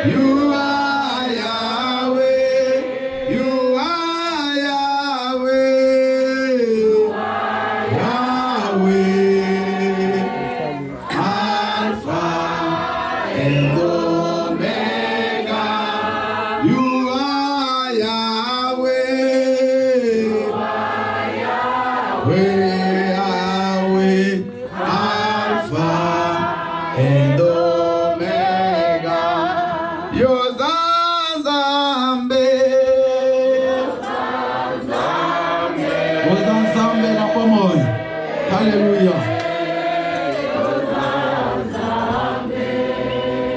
You are Yahweh. You are Yahweh. Yahweh. Alpha and Omega. You are Yahweh. Yahweh. Alpha and Omega. Yozanzambe. Yozanzambe na pamoja. Hallelujah.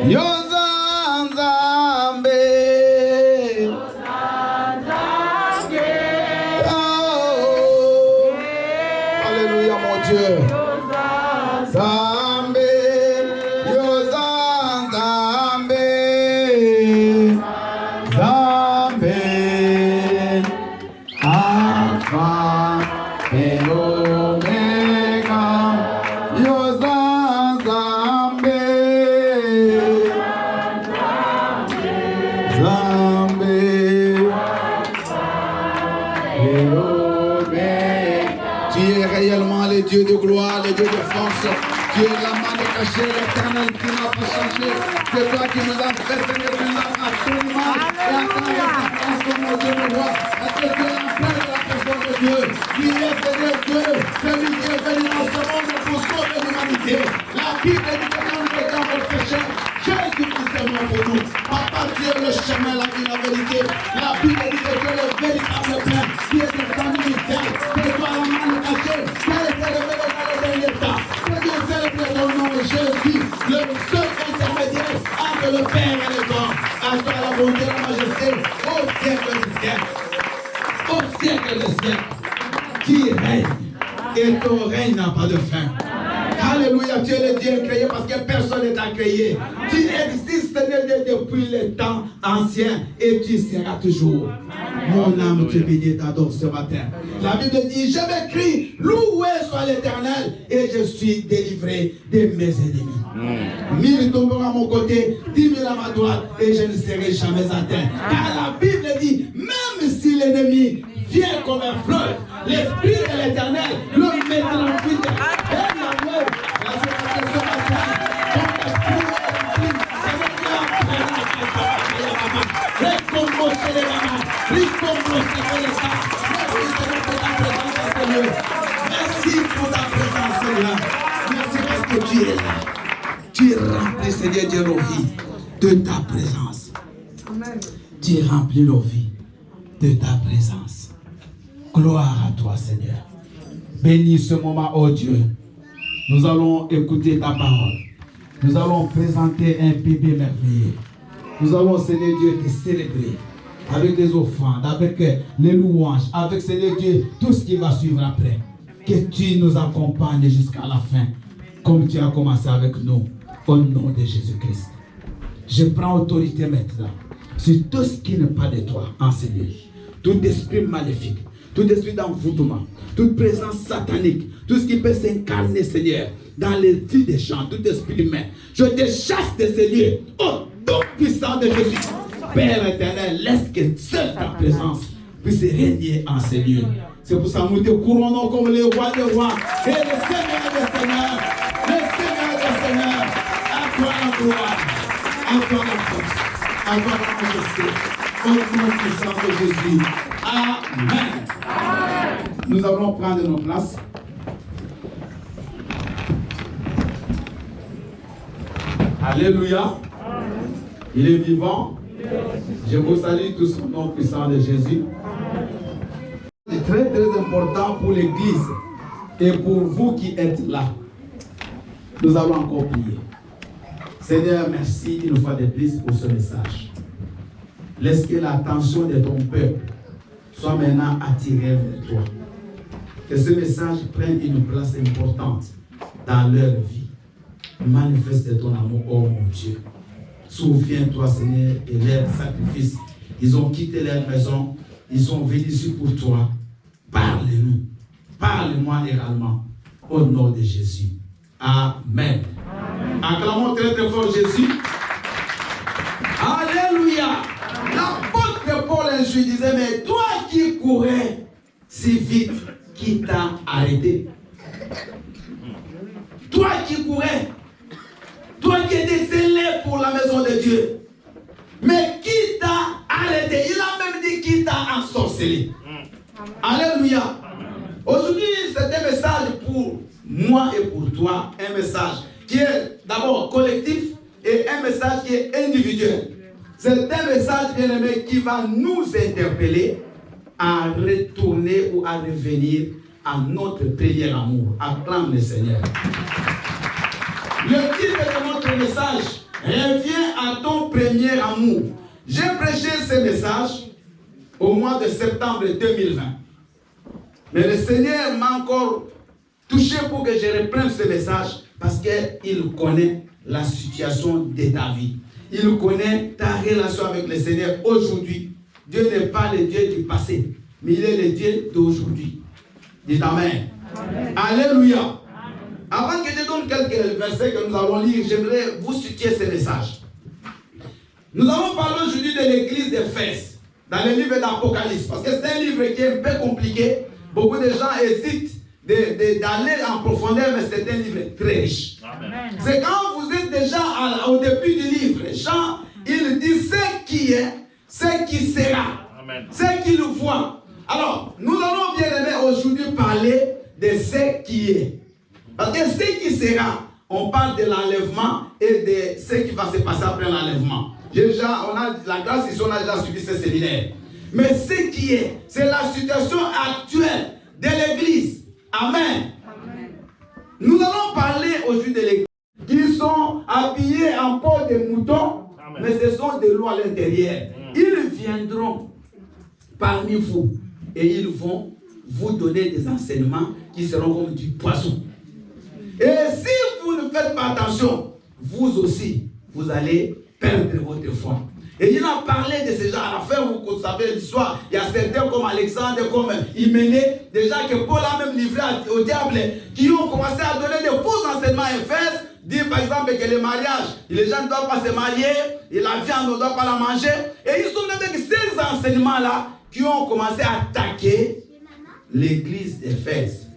Yozanzambe. Oh. Alléluia mon Dieu. Zambe. Yozanzambe. Zambe. Alpha and Omega. Yozanzambe. Zambe. Tu es réellement le Dieu de gloire, le Dieu de force. Tu es la main cachée, l'éternel qui n'a pas changé. C'est toi qui nous as fait, Seigneur, tu nous as absolument. Et à travers cette grâce, mon Dieu, nous voit. Parce que tu es la pleine de la personne de Dieu. Qui est, Seigneur Dieu, celui qui est venu dans ce monde pour sauver l'humanité. La Bible dit que quand nous étions dans le péché, Jésus-Christ est mort pour nous. Papa, tu es le chemin, la vie, la vérité. La Bible dit que tu es le véritable pain qui est descendu du ciel. C'est toi la main cachée qui a été révélée dans le dernier temps. Que Dieu célèbre ton nom, Jésus, le seul intermédiaire entre le Père et les hommes. À toi la bonté, la majesté, au siècle des siècles. Au siècle des siècles. Qui règne et ton règne n'a pas de fin. Alléluia, tu es le Dieu créé parce que personne n'est à créer. Tu existes depuis les temps anciens et tu seras toujours. Mon âme te bénit et t'adore ce matin. La Bible dit, je m'écris, loué soit l'Éternel et je suis délivré de mes ennemis. 1000 tomberont à mon côté, 10 000 à ma droite et je ne serai jamais atteint. Car la Bible dit, même si l'ennemi vient comme un fleuve, l'Esprit de l'Éternel le mettra en fuite. Et la loi, la séparation ce matin, ton esprit est rempli. Ça veut dire récompenser les mamans, récompenser les femmes. Merci pour ta présence, Seigneur. Merci parce que tu es là. Tu es rempli, Seigneur, de nos vies, de ta présence. Amen. Tu remplis nos vies de ta présence. Gloire à toi, Seigneur. Bénis ce moment, oh Dieu. Nous allons écouter ta parole. Nous allons présenter un bébé merveilleux. Nous allons, Seigneur Dieu, te célébrer avec les offrandes, avec les louanges, avec, Seigneur Dieu, tout ce qui va suivre après. Que tu nous accompagnes jusqu'à la fin, comme tu as commencé avec nous, au nom de Jésus-Christ. Je prends autorité maintenant sur tout ce qui n'est pas de toi, Seigneur. Tout esprit maléfique, tout esprit d'envoûtement, toute présence satanique, tout ce qui peut s'incarner, Seigneur, dans les vies des gens, tout esprit humain. Je te chasse de ces lieux, au nom puissant de Jésus. Père éternel, laisse que seule ta présence puisse régner en ces lieux. C'est pour ça que nous te couronnons comme les rois des rois et les seigneurs des seigneurs. Les seigneurs des seigneurs. À toi la gloire, à toi la force, à toi la majesté. Au nom puissant de Jésus. Amen. Nous allons prendre nos places. Alléluia. Il est vivant. Je vous salue tous au nom puissant de Jésus. C'est très important pour l'Église et pour vous qui êtes là. Nous allons encore prier. Seigneur, merci une fois de plus pour ce message. Laisse que l'attention de ton peuple soit maintenant attirée vers toi. Que ce message prenne une place importante dans leur vie. Manifeste ton amour, oh mon Dieu. Souviens-toi, Seigneur, de leur sacrifice. Ils ont quitté leur maison. Ils sont venus ici pour toi. Parle-nous. Parle-moi également. Au nom de Jésus. Amen. Acclamons très très fort Jésus. Amen. arrêté. Toi qui courais, toi qui étais zélé pour la maison de Dieu, mais qui t'a arrêté? Il a même dit qui t'a ensorcelé. Alléluia. Aujourd'hui, c'est un message pour moi et pour toi, un message qui est d'abord collectif et un message qui est individuel. C'est un message, bien aimé, qui va nous interpeller à retourner ou à revenir à notre premier amour. Acclame le Seigneur. Le titre de notre message, reviens à ton premier amour. J'ai prêché ce message au mois de septembre 2020. Mais le Seigneur m'a encore touché pour que je reprenne ce message parce qu'il connaît la situation de ta vie. Il connaît ta relation avec le Seigneur aujourd'hui. Dieu n'est pas le Dieu du passé, mais il est le Dieu d'aujourd'hui. Dites Amen. Amen. Alléluia. Avant que je donne quelques versets que nous allons lire, j'aimerais vous situer ce message. Nous allons parler aujourd'hui de l'église d'Éphèse, dans le livre d'Apocalypse, parce que c'est un livre qui est un peu compliqué. Beaucoup de gens hésitent d'aller en profondeur, mais c'est un livre très riche. C'est quand vous êtes déjà au début du livre, Jean, il dit ce qui est, ce qui sera, ce qu'il voit. Alors, nous allons bien aimer aujourd'hui parler de ce qui est. Parce que ce qui sera, on parle de l'enlèvement et de ce qui va se passer après l'enlèvement. On a la grâce ici, on a déjà suivi ce séminaire. Mais ce qui est, c'est la situation actuelle de l'église. Amen. Amen. Nous allons parler aujourd'hui de l'église qui sont habillés en peau de mouton, mais ce sont des loups à l'intérieur. Ils viendront parmi vous et ils vont vous donner des enseignements qui seront comme du poisson. Et si vous ne faites pas attention, vous aussi, vous allez perdre votre foi. Et il a parlé de ces gens. À la fin, vous savez l'histoire. Il y a certains comme Alexandre, comme Hyménée, déjà que Paul a même livré au diable, qui ont commencé à donner de faux enseignements à Éphèse. Dire par exemple que le mariage, les gens ne doivent pas se marier, et la viande, on ne doit pas la manger. Et ils sont avec ces enseignements-là qui ont commencé à attaquer l'église d'Éphèse.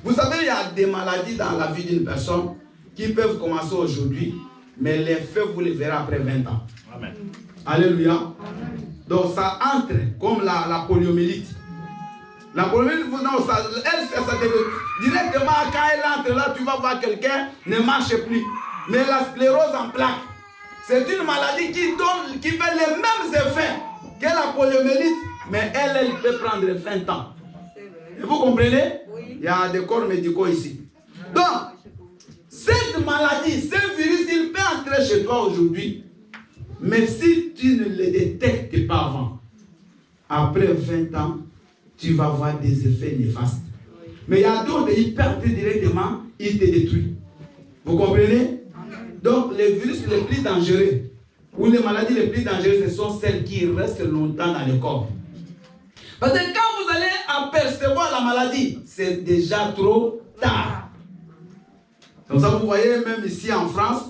Vous savez, il y a des maladies dans la vie d'une personne qui peuvent commencer aujourd'hui, mais les faits, vous les verrez après 20 ans. Amen. Alléluia. Amen. Donc ça entre comme la poliomyélite. La poliomyélite, non, ça directement quand elle entre là, tu vas voir quelqu'un ne marche plus. Mais la sclérose en plaques, c'est une maladie qui fait les mêmes effets que la poliomyélite, mais elle peut prendre 20 ans. Et vous comprenez? Il y a des corps médicaux ici. Donc, cette maladie, ce virus, il peut entrer chez toi aujourd'hui. Mais si tu ne le détectes pas avant, après 20 ans, tu vas avoir des effets néfastes. Mais il y a d'autres, ils perdent directement, ils te détruisent. Vous comprenez? Donc, les virus les plus dangereux, ou les maladies les plus dangereuses, ce sont celles qui restent longtemps dans le corps. Parce que quand vous allez apercevoir la maladie, c'est déjà trop tard. Donc ça, vous voyez, même ici en France,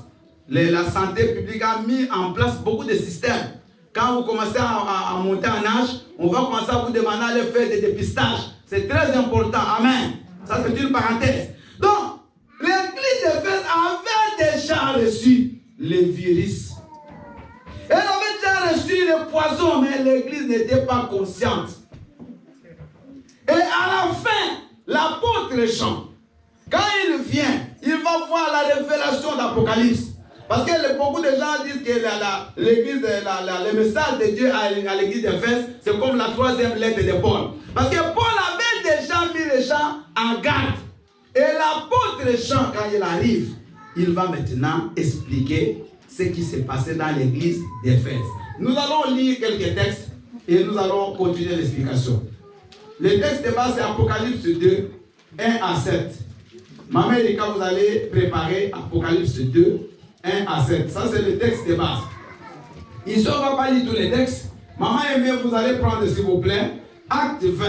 la santé publique a mis en place beaucoup de systèmes. Quand vous commencez à monter en âge, on va commencer à vous demander de faire des dépistages. C'est très important. Amen. Ça, c'est une parenthèse. Donc, l'église d'Éphèse avait déjà reçu les virus. Elle avait déjà reçu les poisons, mais l'église n'était pas consciente. Et à la fin, l'apôtre Jean, quand il vient, il va voir la révélation d'Apocalypse. Parce que beaucoup de gens disent que l'église, le message de Dieu à l'église d'Éphèse, c'est comme la troisième lettre de Paul. Parce que Paul avait déjà mis les gens en garde. Et l'apôtre Jean, quand il arrive, il va maintenant expliquer ce qui s'est passé dans l'église d'Éphèse. Nous allons lire quelques textes et nous allons continuer l'explication. Le texte de base, c'est Apocalypse 2, 1 à 7. Maman Erika, vous allez préparer Apocalypse 2, 1 à 7. Ça, c'est le texte de base. Ici, on ne va pas lire tous les textes. Maman Aimée, vous allez prendre, s'il vous plaît, Acte 20,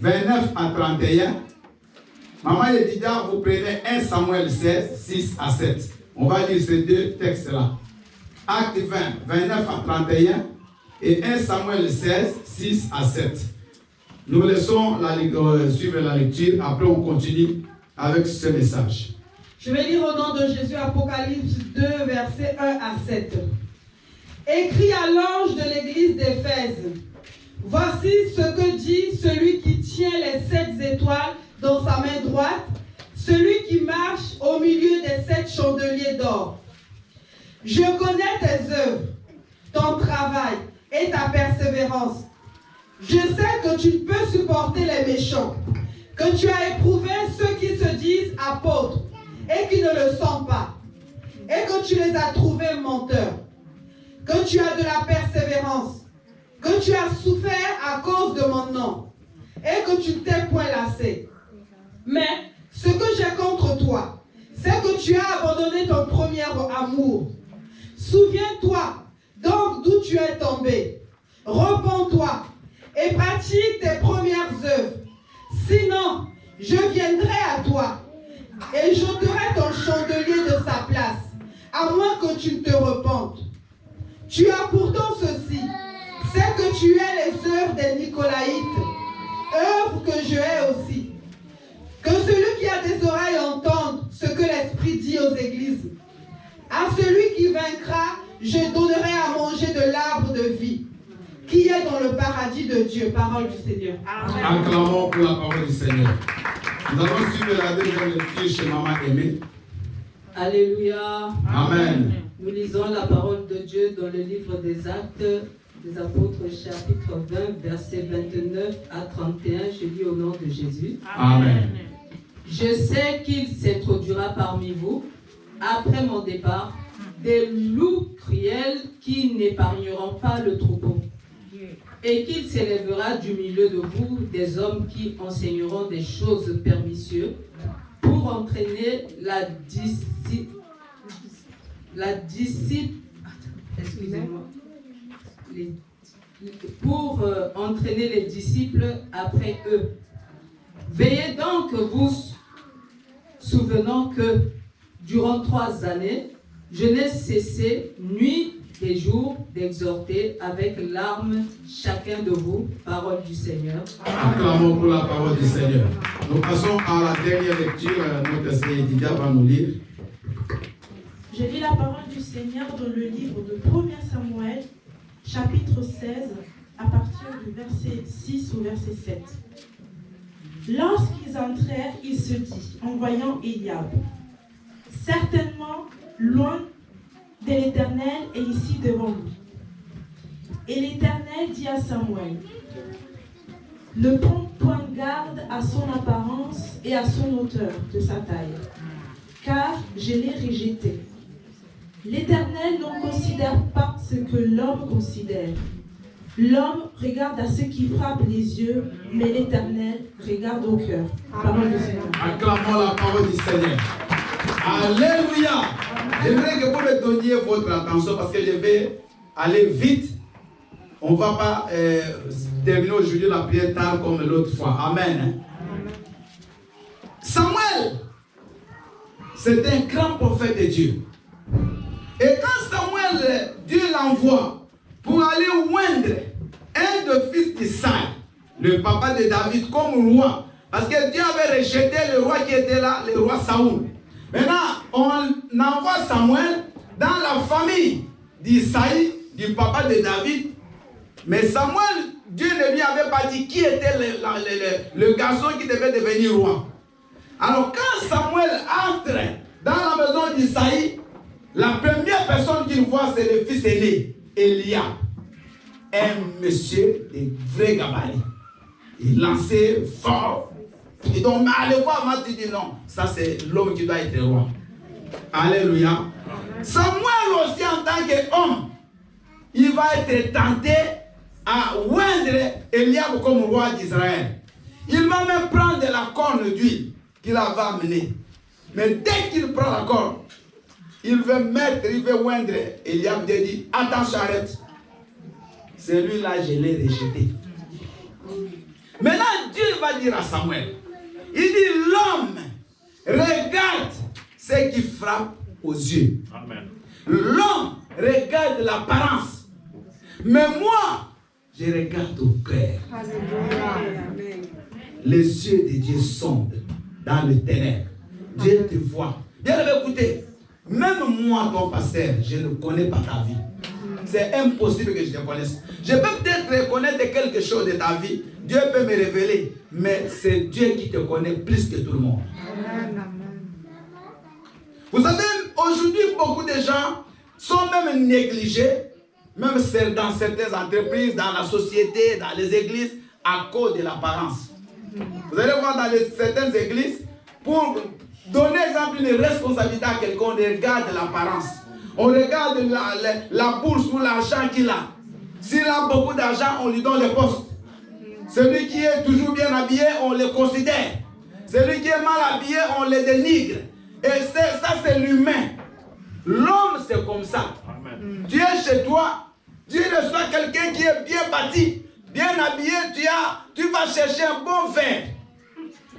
29 à 31. Maman Edida, vous prenez 1 Samuel 16, 6 à 7. On va lire ces deux textes-là. Acte 20, 29 à 31 et 1 Samuel 16, 6 à 7. Nous laissons suivre la lecture. Après, on continue avec ce message. Je vais lire au nom de Jésus Apocalypse 2, versets 1 à 7. Écrit à l'ange de l'église d'Éphèse. Voici ce que dit celui qui tient les 7 étoiles dans sa main droite, celui qui marche au milieu des 7 chandeliers d'or. Je connais tes œuvres, ton travail et ta persévérance. Je sais que tu ne peux supporter les méchants, que tu as éprouvé ceux qui se disent apôtres et qui ne le sont pas, et que tu les as trouvés menteurs, que tu as de la persévérance, que tu as souffert à cause de mon nom, et que tu ne t'es point lassé. Mais ce que j'ai contre toi, c'est que tu as abandonné ton premier amour. Souviens-toi donc d'où tu es tombé. Repens-toi et pratique tes premières œuvres. Sinon, je viendrai à toi et j'ôterai ton chandelier de sa place, à moins que tu ne te repentes. Tu as pourtant ceci, c'est que tu es les œuvres des Nicolaïtes, œuvres que je hais aussi. Que celui qui a des oreilles entende ce que l'Esprit dit aux églises. À celui qui vaincra, je donnerai à manger de l'arbre de vie, qui est dans le paradis de Dieu. Parole du Seigneur. Amen. Acclamons pour la parole du Seigneur. Nous allons suivre la deuxième lecture chez Maman Aimée. Alléluia. Amen. Nous lisons la parole de Dieu dans le livre des Actes des Apôtres, chapitre 20, versets 29 à 31. Je lis au nom de Jésus. Amen. Je sais qu'il s'introduira parmi vous, après mon départ, des loups cruels qui n'épargneront pas le troupeau. Et qu'il s'élèvera du milieu de vous des hommes qui enseigneront des choses pernicieuses pour entraîner entraîner les disciples après eux. Veillez donc vous souvenant que durant 3 années, je n'ai cessé nuit et jour d'exhorter avec larmes chacun de vous, parole du Seigneur. Acclamons pour la parole du Seigneur. Nous passons à la dernière lecture. Notre sœur Didier va nous lire. Je lis la parole du Seigneur dans le livre de 1 Samuel, chapitre 16, à partir du verset 6 au verset 7. Lorsqu'ils entrèrent, il se dit, en voyant Eliab, certainement, loin de l'Éternel est ici devant lui. Et l'Éternel dit à Samuel, ne prends point garde à son apparence et à son hauteur de sa taille, car je l'ai rejeté. L'Éternel ne considère pas ce que l'homme considère. L'homme regarde à ce qui frappe les yeux, mais l'Éternel regarde au cœur. Parole du Seigneur. Acclamons la parole du Seigneur. Alléluia. J'aimerais que vous me donniez votre attention parce que je vais aller vite. On ne va pas terminer aujourd'hui la prière tard comme l'autre fois. Amen. Samuel, c'est un grand prophète de Dieu. Et quand Samuel, Dieu l'envoie pour aller oindre un des fils d'Isaïe, le papa de David, comme roi, parce que Dieu avait rejeté le roi qui était là, le roi Saoul. Maintenant, on envoie Samuel dans la famille d'Isaïe, du papa de David. Mais Samuel, Dieu ne lui avait pas dit qui était le garçon qui devait devenir roi. Alors quand Samuel entre dans la maison d'Isaïe, la première personne qu'il voit, c'est le fils aîné, Eliab. Un monsieur de vrai gabarit. Il lançait fort. Et donc, allez voir, m'a dit non, ça c'est l'homme qui doit être roi. Alléluia. Samuel aussi en tant qu'homme, il va être tenté à oindre Eliab comme roi d'Israël. Il va même prendre la corne d'huile qu'il avait amenée. Mais dès qu'il prend la corne, il veut oindre Eliab, il dit, attention, arrête. Celui-là, je l'ai rejeté. Maintenant, Dieu va dire à Samuel, il dit, l'homme regarde ce qui frappe aux yeux. L'homme regarde l'apparence. Mais moi, je regarde au cœur. Les yeux de Dieu sondent dans le ténèbre. Dieu te voit. Bien, écoutez, même moi, ton pasteur, je ne connais pas ta vie. C'est impossible que je te connaisse. Je peux peut-être connaître quelque chose de ta vie. Dieu peut me révéler. Mais c'est Dieu qui te connaît plus que tout le monde. Vous savez, aujourd'hui, beaucoup de gens sont même négligés, même dans certaines entreprises, dans la société, dans les églises, à cause de l'apparence. Vous allez voir dans certaines églises, pour donner exemple une responsabilité à quelqu'un, on regarde l'apparence. On regarde la bourse ou l'argent qu'il a. S'il a beaucoup d'argent, on lui donne le poste. Celui qui est toujours bien habillé, on le considère. Celui qui est mal habillé, on le dénigre. Et ça, c'est l'humain. L'homme, c'est comme ça. Amen. Tu es chez toi, tu reçois quelqu'un qui est bien bâti, bien habillé, tu vas chercher un bon verre.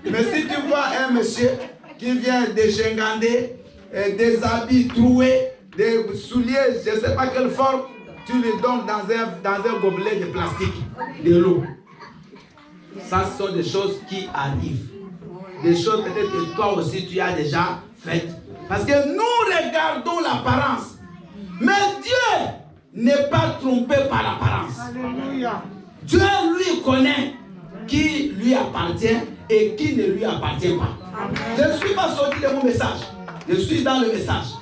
Mais si tu vois un monsieur qui vient dégingandé, des habits troués, des souliers, je ne sais pas quelle forme, tu lui donnes dans un gobelet de plastique de l'eau. Ça, ce sont des choses qui arrivent. Des choses peut-être que toi aussi tu as déjà faites. Parce que nous regardons l'apparence. Mais Dieu n'est pas trompé par l'apparence. Alléluia. Dieu lui connaît qui lui appartient et qui ne lui appartient pas. Amen. Je ne suis pas sorti de mon message. Je suis dans le message.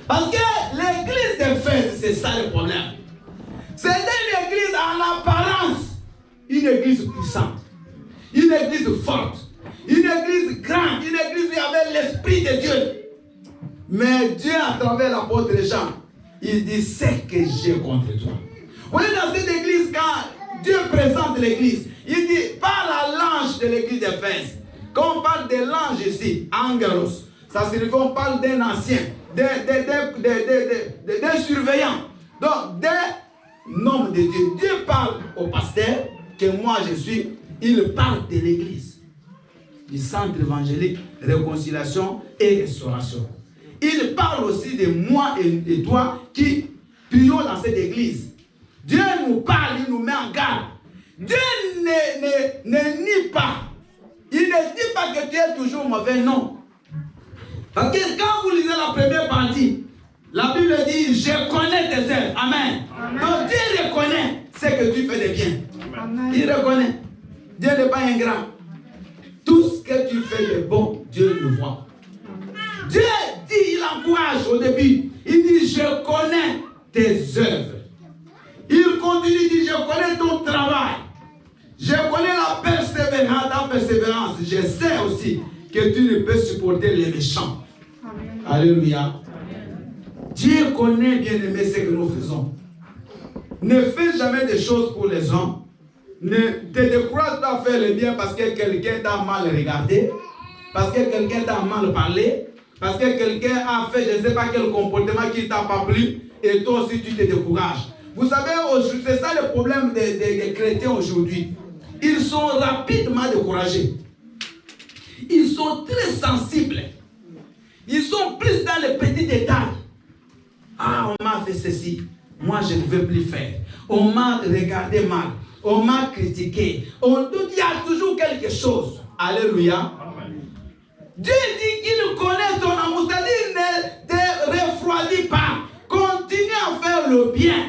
Parce que l'église d'Éphèse, c'est ça le problème. C'était une église en apparence. Une église puissante. Une église forte. Une église grande. Une église où il y avait l'Esprit de Dieu. Mais Dieu, à travers l'apôtre Jean, il dit, c'est que j'ai contre toi. Vous voyez, dans cette église, quand Dieu présente l'église, il dit, par la l'ange de l'église d'Éphèse. Quand on parle de l'ange ici, angelos, ça signifie qu'on parle d'un ancien, d'un surveillant, donc d'un homme de Dieu. Dieu parle au pasteur, que moi je suis, il parle de l'église, du centre évangélique, réconciliation et restauration. Il parle aussi de moi et de toi qui prions dans cette église. Dieu nous parle, il nous met en garde. Dieu ne nie pas. Il ne dit pas que tu es toujours mauvais, non. Parce que quand vous lisez la première partie, la Bible dit, je connais tes œuvres. Amen. Amen. Donc Dieu reconnaît ce que tu fais de bien. Amen. Il reconnaît. Dieu n'est pas ingrat. Tout ce que tu fais de bon, Dieu le voit. Dieu dit, il encourage au début. Il dit, je connais tes œuvres. Il continue, il dit, je connais ton travail. Je connais la persévérance. Je sais aussi que tu ne peux supporter les méchants. Amen. Alléluia. Amen. Dieu connaît, bien aimé, ce que nous faisons. Ne fais jamais des choses pour les hommes. Ne te décourage pas à faire le bien parce que quelqu'un t'a mal regardé, parce que quelqu'un t'a mal parlé, parce que quelqu'un a fait je ne sais pas quel comportement qui ne t'a pas plu, et toi aussi tu te décourages. Vous savez, c'est ça le problème des chrétiens aujourd'hui. Ils sont rapidement découragés. Ils sont très sensibles. Ils sont plus dans les petits détails. Ah, on m'a fait ceci. Moi, je ne veux plus faire. On m'a regardé mal. On m'a critiqué. Il y a toujours quelque chose. Alléluia. Dieu dit qu'il connaît ton amour. C'est-à-dire, ne te refroidis pas. Continue à faire le bien.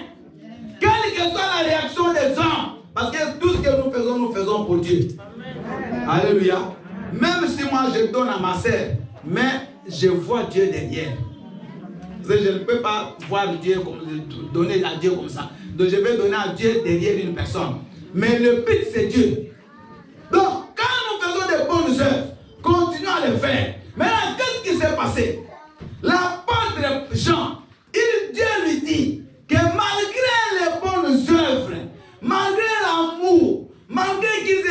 Quelle que soit la réaction des hommes. Parce que tout ce que nous faisons pour Dieu. Amen. Alléluia. Même si moi je donne à ma sœur, mais je vois Dieu derrière. Je ne peux pas voir Dieu donner à Dieu comme ça. Donc je vais donner à Dieu derrière une personne. Mais le but c'est Dieu. Donc quand nous faisons des bonnes œuvres, continuons à les faire. Maintenant, qu'est-ce qui s'est passé? L'apôtre Jean, Dieu lui dit que malgré les bonnes œuvres, malgré l'amour, malgré qu'ils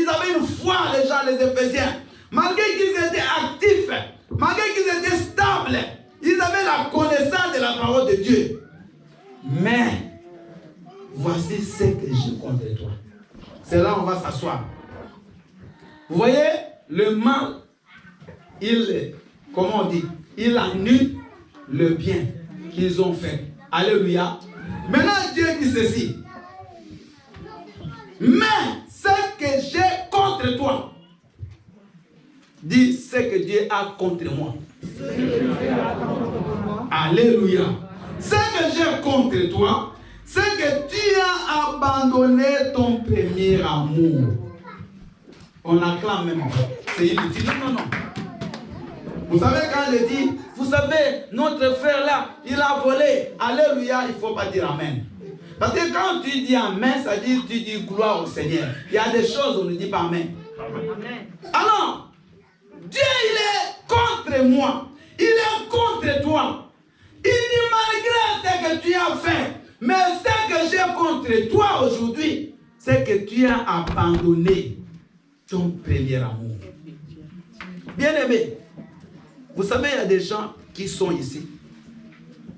avaient une foi, les gens, les Éphésiens, malgré qu'ils étaient actifs, malgré qu'ils étaient stables, ils avaient la connaissance de la parole de Dieu. Mais, voici ce que j'ai contre toi. C'est là où on va s'asseoir. Vous voyez, le mal, comment on dit, il annule le bien qu'ils ont fait. Alléluia. Maintenant, Dieu dit ceci. Mais ce que j'ai contre toi, dis ce que Dieu a contre moi. Alléluia. Ce que j'ai contre toi, c'est que tu as abandonné ton premier amour. On acclame même. C'est inutile. Non. Vous savez quand je dis, vous savez, notre frère là, il a volé. Alléluia, il ne faut pas dire amen. Parce que quand tu dis amen, ça dit tu dis gloire au Seigneur. Il y a des choses où on ne dit pas amen. Amen. Alors, Dieu il est contre moi. Il est contre toi. Il dit malgré ce que tu as fait, mais ce que j'ai contre toi aujourd'hui, c'est que tu as abandonné ton premier amour. Bien-aimé, vous savez, il y a des gens qui sont ici,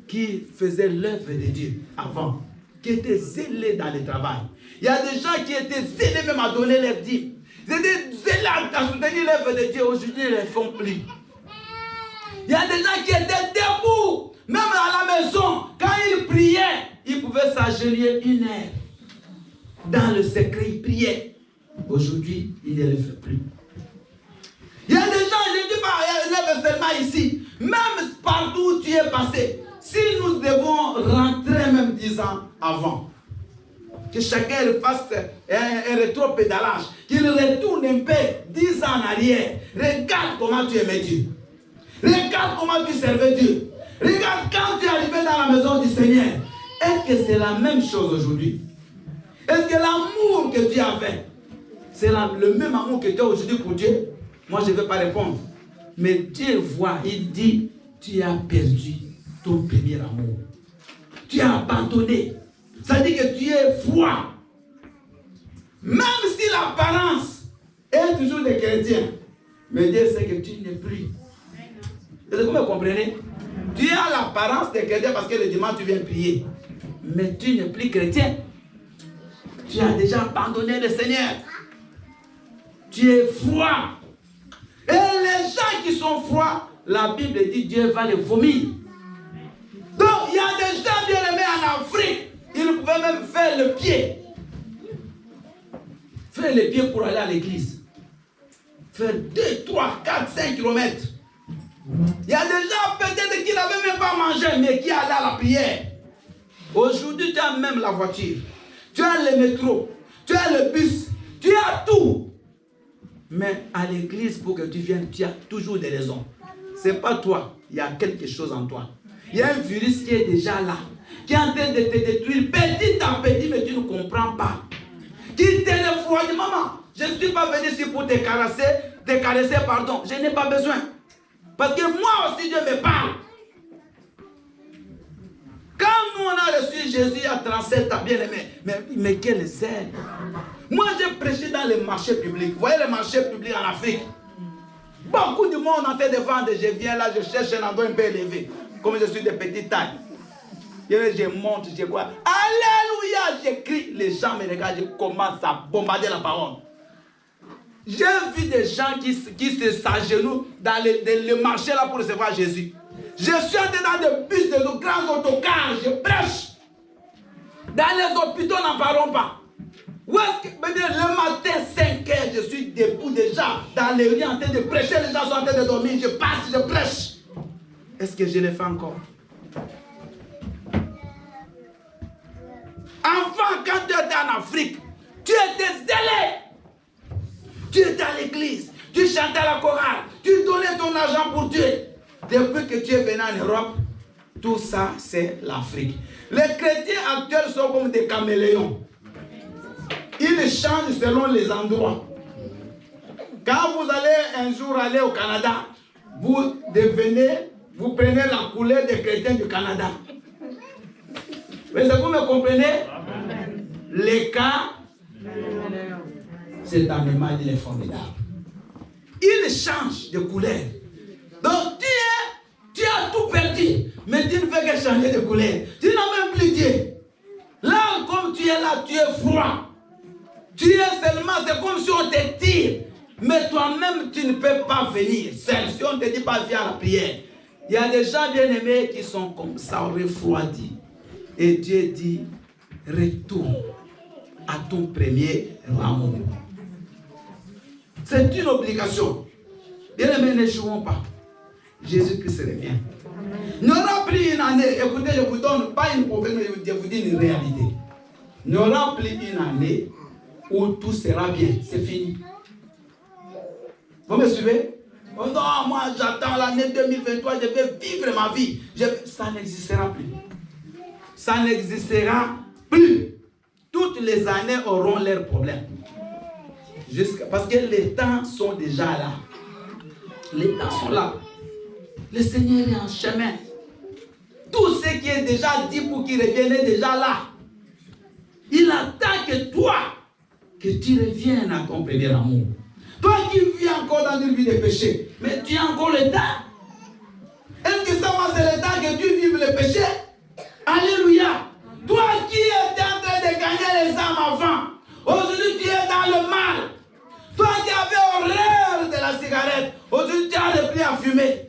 qui faisaient l'œuvre de Dieu avant, qui étaient zélés dans le travail. Il y a des gens qui étaient zélés même à donner leur dîme. Ils étaient zélés à soutenir l'œuvre de Dieu. Aujourd'hui, ils ne le font plus. Il y a des gens qui étaient debout, même à la maison. Quand ils priaient, ils pouvaient s'agenouiller 1 heure. Dans le secret, ils priaient. Aujourd'hui, ils ne le font plus. Il y a des gens, je ne dis pas seulement ici, même partout où tu es passé, si nous devons rentrer même 10 ans avant, que chacun fasse un rétro-pédalage, qu'il retourne un peu 10 ans en arrière, regarde comment tu aimais Dieu. Regarde comment tu servais Dieu. Regarde quand tu es arrivé dans la maison du Seigneur. Est-ce que c'est la même chose aujourd'hui? Est-ce que l'amour que tu avais, c'est le même amour que tu as aujourd'hui pour Dieu? Moi, je ne vais pas répondre. Mais Dieu voit, il dit, tu as perdu ton premier amour. Tu as abandonné. Ça dit que tu es froid. Même si l'apparence est toujours des chrétiens. Mais Dieu sait que tu n'es plus. Est-ce que vous me comprenez? Tu as l'apparence des chrétiens parce que le dimanche tu viens prier. Mais tu n'es plus chrétien. Tu as déjà abandonné le Seigneur. Tu es froid. Et les gens qui sont froids, la Bible dit Dieu va les vomir. Donc il y a des gens bien aimés en Afrique. Ils pouvaient même faire le pied. Faire le pied pour aller à l'église. Faire 2, 3, 4, 5 kilomètres. Il y a des gens peut-être qui n'avaient même pas mangé, mais qui allaient à la prière. Aujourd'hui, tu as même la voiture. Tu as le métro. Tu as le bus. Tu as tout. Mais à l'église, pour que tu viennes, tu as toujours des raisons. Ce n'est pas toi. Il y a quelque chose en toi. Il y a un virus qui est déjà là. Qui est en train de te détruire petit à petit, mais tu ne comprends pas. Qui te refroidit. Maman, je ne suis pas venu ici pour te caresser, pardon. Je n'ai pas besoin. Parce que moi aussi, Dieu me parle. Quand nous, on a reçu Jésus à 37 ans, bien aimé, mais quelle zèle. Moi, j'ai prêché dans les marchés publics. Vous voyez les marchés publics en Afrique? Beaucoup de monde en train de vendre. Je viens là, je cherche un endroit un peu élevé. Comme je suis de petite taille. Je monte, je quoi. Alléluia, j'écris. Les gens me regardent, je commence à bombarder la parole. J'ai vu des gens qui se s'agenouillent dans le marché là pour recevoir Jésus. Je suis entré dans des bus, de grands autocars, je prêche. Dans les hôpitaux, n'en parlons pas. Où est-ce que, le matin, 5 heures, je suis debout déjà dans les rues en train de prêcher, les gens sont en train de dormir, je passe, je prêche. Est-ce que je le fais encore? Enfant, quand tu étais en Afrique, tu étais zélé. Tu étais à l'église, tu chantais à la chorale, tu donnais ton argent pour Dieu. Depuis que tu es venu en Europe, tout ça, c'est l'Afrique. Les chrétiens actuels sont comme des caméléons. Ils changent selon les endroits. Quand vous allez un jour aller au Canada, vous prenez la couleur des chrétiens du Canada. Mais est-ce que vous me comprenez? Les cas, cet animal, il est formidable. Il change de couleur. Donc tu as tout perdu, mais tu ne fais que changer de couleur. Tu n'as même plus Dieu. Là, comme tu es là, tu es froid. Tu es seulement, c'est comme si on te tire. Mais toi-même, tu ne peux pas venir seul. Si on ne te dit pas, viens à la prière. Il y a des gens bien aimés qui sont comme ça, refroidis. Et Dieu dit, retourne à ton premier amour. C'est une obligation. Bien aimé, ne jouons pas. Jésus-Christ revient. Il n'y aura plus une année. Écoutez, je ne vous donne pas une prophète, mais je vous dis une réalité. Il n'y aura plus une année où tout sera bien. C'est fini. Vous me suivez? Oh non, moi j'attends l'année 2023, je vais vivre ma vie. Ça n'existera plus. Ça n'existera plus. Toutes les années auront leurs problèmes. Parce que les temps sont déjà là. Les temps sont là. Le Seigneur est en chemin. Tout ce qui est déjà dit pour qu'il revienne est déjà là. Il attend que toi, que tu reviennes à ton premier amour. Toi qui vis encore dans une vie de péché, mais tu as encore le temps. Est-ce que ça c'est le temps que tu vives le péché? Alléluia. Toi qui étais en train de gagner les âmes avant, aujourd'hui tu es dans le mal. Toi qui avais horreur de la cigarette, aujourd'hui tu as repris à fumer.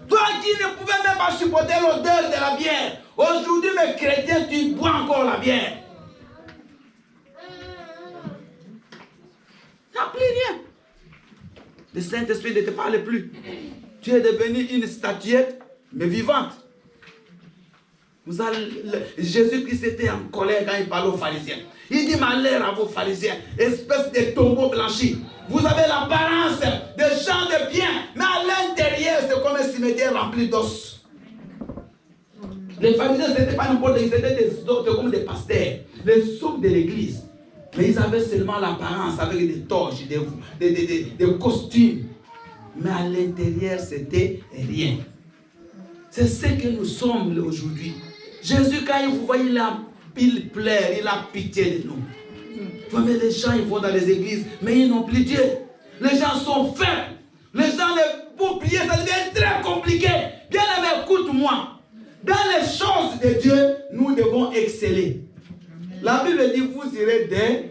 Toi qui ne pouvais même pas supporter l'odeur de la bière, aujourd'hui mes chrétiens, tu bois encore la bière. Il n'y a plus rien. Le Saint-Esprit ne te parle plus. Tu es devenu une statuette, mais vivante. Jésus-Christ était en colère quand il parlait aux pharisiens. Il dit malheur à vos pharisiens, espèce de tombeaux blanchis. Vous avez l'apparence de gens de bien, mais à l'intérieur, c'est comme un cimetière rempli d'os. Les pharisiens, ce n'étaient pas n'importe qui, c'était comme des pasteurs, les soupes de l'église. Mais ils avaient seulement l'apparence avec des torches, des costumes. Mais à l'intérieur, c'était rien. C'est ce que nous sommes aujourd'hui. Jésus, quand il vous voit, il pleure, il a pitié de nous. Mais les gens, ils vont dans les églises, mais ils n'ont plus Dieu. Les gens sont faibles. Les gens, pour prier, ça devient très compliqué. Bien aimé, écoute-moi. Dans les choses de Dieu, nous devons exceller. La Bible dit, vous irez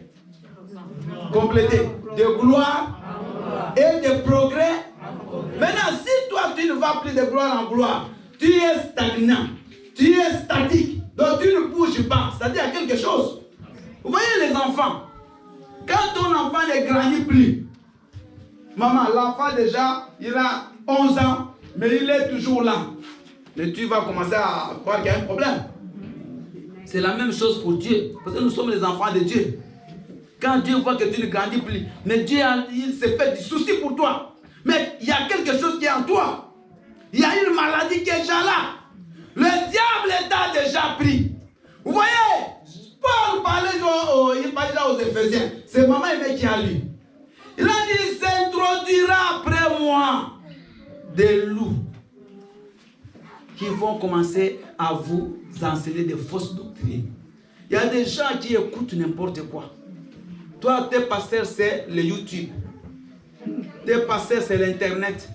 compléter de gloire et de progrès. Maintenant, si toi, tu ne vas plus de gloire en gloire, tu es stagnant, tu es statique, donc tu ne bouges pas. C'est-à-dire quelque chose. Vous voyez les enfants, quand ton enfant ne grandit plus, maman, l'enfant déjà, il a 11 ans, mais il est toujours là. Mais tu vas commencer à croire qu'il y a un problème. C'est la même chose pour Dieu, parce que nous sommes les enfants de Dieu. Quand Dieu voit que tu ne grandis plus, mais Dieu, il se fait du souci pour toi. Mais il y a quelque chose qui est en toi. Il y a une maladie qui est déjà là. Le diable t'a déjà pris. Vous voyez, Paul parlait, il parlait déjà aux Éphésiens. C'est maman aimée qui a lu. Il a dit, il s'introduira après moi des loups qui vont commencer à vous enseigner des fausses doctrines. Il y a des gens qui écoutent n'importe quoi. Toi, tes pasteurs, c'est le YouTube. Tes pasteurs, c'est l'Internet.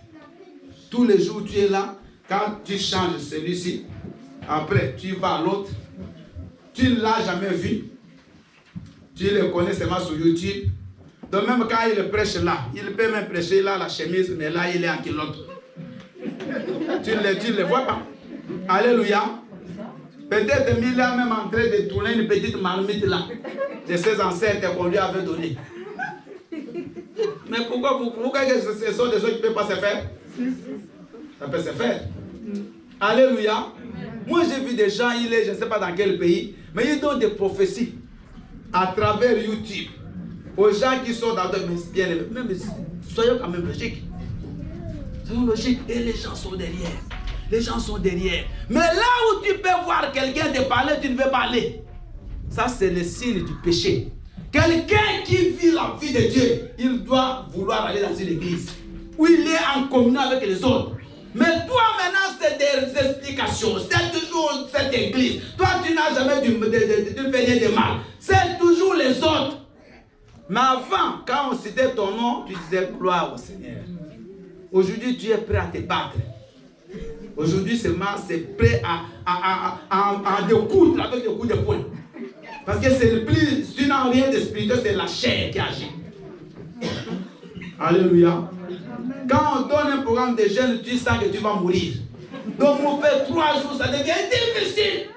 Tous les jours, tu es là. Quand tu changes celui-ci, après, tu vas à l'autre. Tu ne l'as jamais vu. Tu le connais seulement sur YouTube. Donc, même quand il prêche là, il peut même prêcher là, la chemise, mais là, il est en culotte. Tu ne le vois pas. Alléluia. Peut-être il est même en train de tourner une petite marmite là, de ses ancêtres qu'on lui avait donné. Mais pourquoi ce sont des choses qui ne peuvent pas se faire? Ça peut se faire. Alléluia. Moi j'ai vu des gens, je ne sais pas dans quel pays, mais ils donnent des prophéties à travers YouTube aux gens qui sont dans de bien. Même soyons quand même logiques. Soyons logiques. Et les gens sont derrière. Les gens sont derrière. Mais là où tu peux voir quelqu'un te parler, tu ne veux pas aller. Ça, c'est le signe du péché. Quelqu'un qui vit la vie de Dieu, il doit vouloir aller dans une église où il est en communion avec les autres. Mais toi, maintenant, c'est des explications. C'est toujours cette église. Toi, tu n'as jamais dû faire de mal. C'est toujours les autres. Mais avant, quand on citait ton nom, tu disais gloire au Seigneur. Aujourd'hui, tu es prêt à te battre. Aujourd'hui, c'est prêt à découdre avec des coups de poing. Parce que c'est le plus, tu n'as rien de spirituel, c'est la chair qui agit. Alléluia. Quand on donne un programme de jeûne, tu sens que tu vas mourir. Donc, on fait 3 jours, ça devient difficile.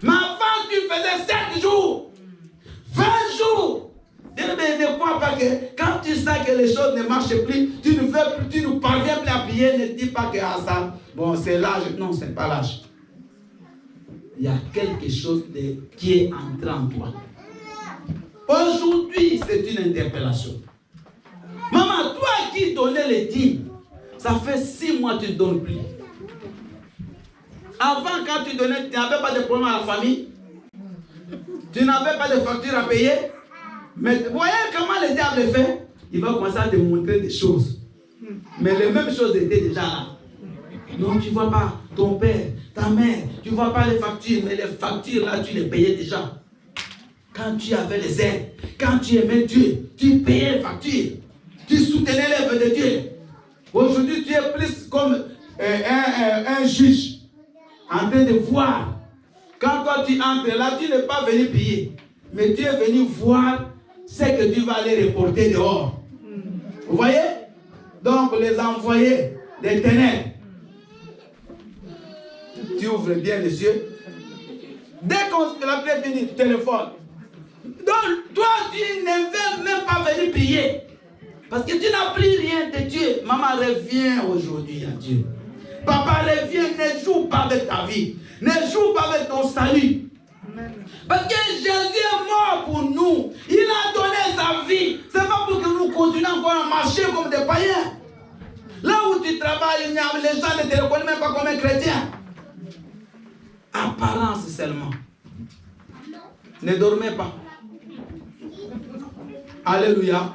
Mais avant, tu faisais 7 jours. crois pas que quand tu sens que les choses ne marchent plus, tu ne parviens plus à prier, ne dis pas que ça, bon, c'est l'âge. Non, ce n'est pas l'âge. Il y a quelque chose qui est entré en toi. Aujourd'hui, c'est une interpellation. Maman, toi qui donnais les dîmes, ça fait 6 mois que tu ne donnes plus. Avant, quand tu donnais, tu n'avais pas de problème à la famille. Tu n'avais pas de facture à payer. Mais voyez comment le diable fait. Il va commencer à te montrer des choses. Mais les mêmes choses étaient déjà là. Non, tu ne vois pas ton père, ta mère, tu ne vois pas les factures. Mais les factures là, tu les payais déjà. Quand tu avais les aides, quand tu aimais Dieu, tu payais les factures. Tu soutenais l'œuvre de Dieu. Aujourd'hui, tu es plus comme un juge en train de voir. Quand toi tu entres là, tu n'es pas venu payer, mais tu es venu voir ce que tu vas aller reporter dehors. Vous voyez? Donc les envoyés des ténèbres. Tu ouvres bien les yeux. Dès qu'on te l'appelle, tu téléphone. Donc toi tu ne veux même pas venir prier. Parce que tu n'as plus rien de Dieu. Maman, reviens aujourd'hui à Dieu. Papa, reviens, ne joue pas avec ta vie. Ne joue pas avec ton salut. Parce que Jésus est mort pour nous. Il a donné sa vie. Ce n'est pas pour que nous continuions encore à marcher comme des païens. Là où tu travailles, les gens ne te reconnaissent même pas comme un chrétien. Apparence seulement. Ne dormez pas. Alléluia.